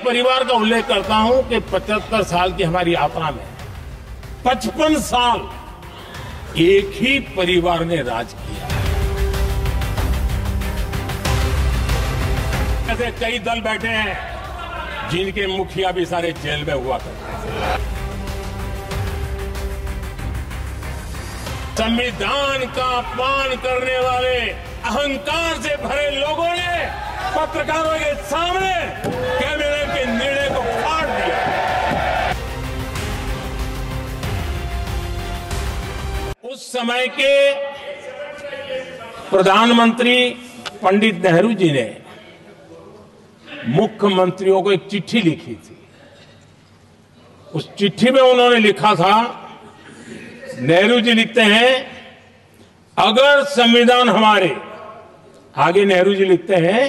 परिवार का उल्लेख करता हूं कि 75 साल की हमारी यात्रा में 55 साल एक ही परिवार ने राज किया। ऐसे कई दल बैठे हैं जिनके मुखिया भी सारे जेल में हुआ करते हैं। संविधान का अपमान करने वाले अहंकार से भरे लोगों ने पत्रकारों के सामने कैबिनेट के निर्णय को फाड़ दिया। उस समय के प्रधानमंत्री पंडित नेहरू जी ने मुख्यमंत्रियों को एक चिट्ठी लिखी थी। उस चिट्ठी में उन्होंने लिखा था, नेहरू जी लिखते हैं, अगर संविधान हमारे, आगे नेहरू जी लिखते हैं,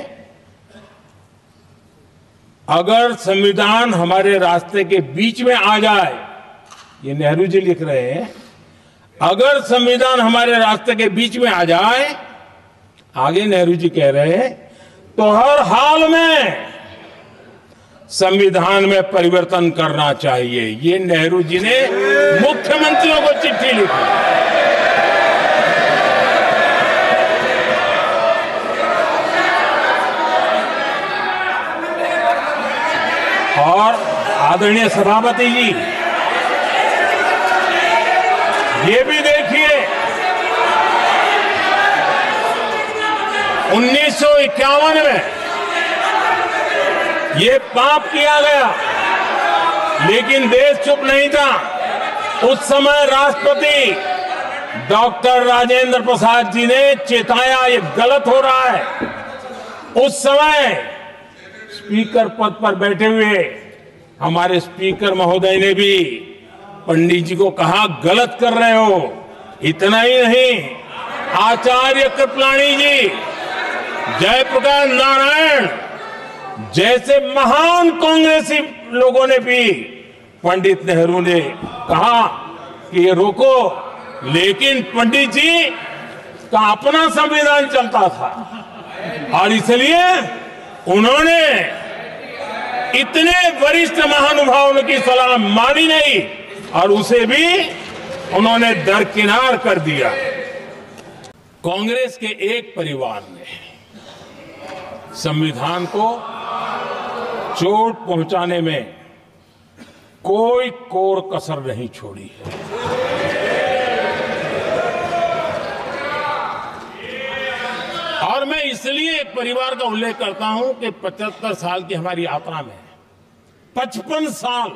अगर संविधान हमारे रास्ते के बीच में आ जाए, ये नेहरू जी लिख रहे हैं, अगर संविधान हमारे रास्ते के बीच में आ जाए, आगे नेहरू जी कह रहे हैं, तो हर हाल में संविधान में परिवर्तन करना चाहिए। ये नेहरू जी ने मुख्यमंत्रियों को चिट्ठी लिखी। और आदरणीय सभापति जी, ये भी देखिए, 1951 में ये पाप किया गया, लेकिन देश चुप नहीं था। उस समय राष्ट्रपति डॉक्टर राजेंद्र प्रसाद जी ने चेताया, ये गलत हो रहा है। उस समय स्पीकर पद पर बैठे हुए हमारे स्पीकर महोदय ने भी पंडित जी को कहा, गलत कर रहे हो। इतना ही नहीं, आचार्य कृपलानी जी, जयप्रकाश नारायण जैसे महान कांग्रेसी लोगों ने भी पंडित नेहरू ने कहा कि ये रोको, लेकिन पंडित जी का अपना संविधान चलता था और इसलिए उन्होंने इतने वरिष्ठ महानुभावों की सलाह मानी नहीं और उसे भी उन्होंने दरकिनार कर दिया। कांग्रेस के एक परिवार ने संविधान को चोट पहुंचाने में कोई कोर कसर नहीं छोड़ी है। और मैं इसलिए एक परिवार का उल्लेख करता हूं कि 75 साल की हमारी यात्रा में 55 साल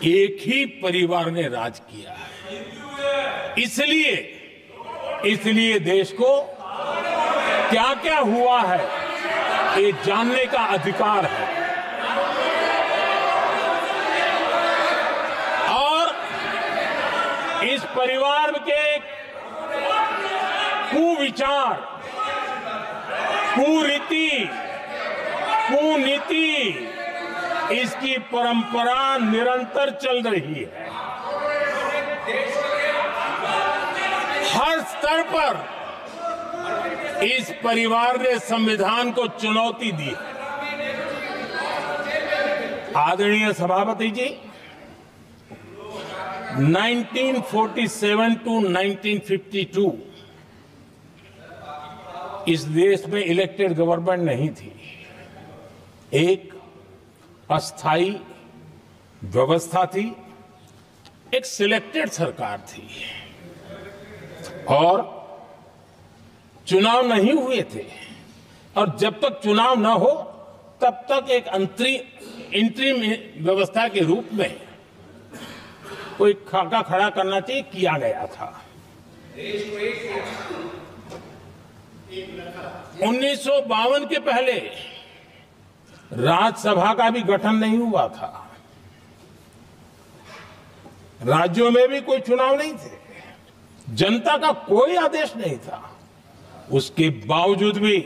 एक ही परिवार ने राज किया है। इसलिए देश को क्या क्या हुआ है ये जानने का अधिकार है। और इस परिवार के कुविचार, कुरीति, कुनीति, इसकी परंपरा निरंतर चल रही है। हर स्तर पर इस परिवार ने संविधान को चुनौती दी। आदरणीय सभापति जी, 1947 टू 1952 इस देश में इलेक्टेड गवर्नमेंट नहीं थी। एक अस्थाई व्यवस्था थी, एक सिलेक्टेड सरकार थी और चुनाव नहीं हुए थे। और जब तक चुनाव न हो तब तक एक इंटरिम व्यवस्था के रूप में कोई खाका खड़ा करना चाहिए, किया गया था। 1952 के पहले राज्यसभा का भी गठन नहीं हुआ था, राज्यों में भी कोई चुनाव नहीं थे, जनता का कोई आदेश नहीं था। उसके बावजूद भी,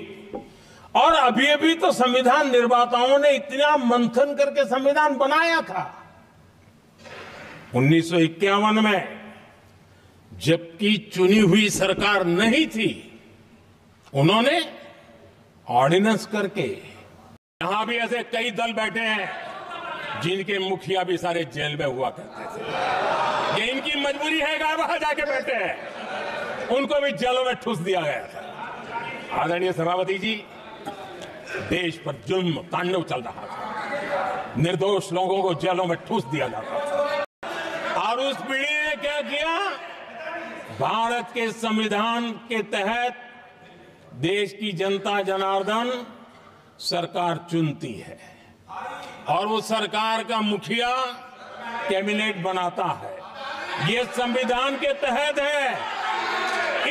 और अभी तो संविधान निर्माताओं ने इतना मंथन करके संविधान बनाया था। 1951 में जबकि चुनी हुई सरकार नहीं थी, उन्होंने ऑर्डिनेंस करके यहां भी ऐसे कई दल बैठे हैं जिनके मुखिया भी सारे जेल में हुआ करते थे। ये इनकी मजबूरी है कि वहां जाके बैठे हैं। उनको भी जेलों में ठूस दिया गया था। आदरणीय सभापति जी, देश पर जुल्म तांडव चल रहा था। निर्दोष लोगों को जेलों में ठूस दिया जाता था। और उस पीढ़ी ने क्या किया? भारत के संविधान के तहत देश की जनता जनार्दन सरकार चुनती है और वो सरकार का मुखिया कैबिनेट बनाता है। ये संविधान के तहत है।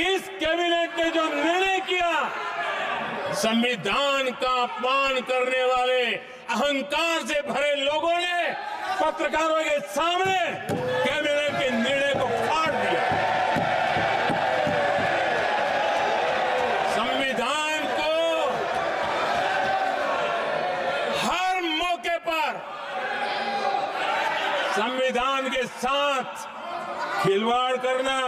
इस कैबिनेट ने जो निर्णय किया, संविधान का अपमान करने वाले अहंकार से भरे लोगों ने पत्रकारों के सामने कैबिनेट के निर्णय को फाड़ दिया। संविधान को हर मौके पर संविधान के साथ खिलवाड़ करना,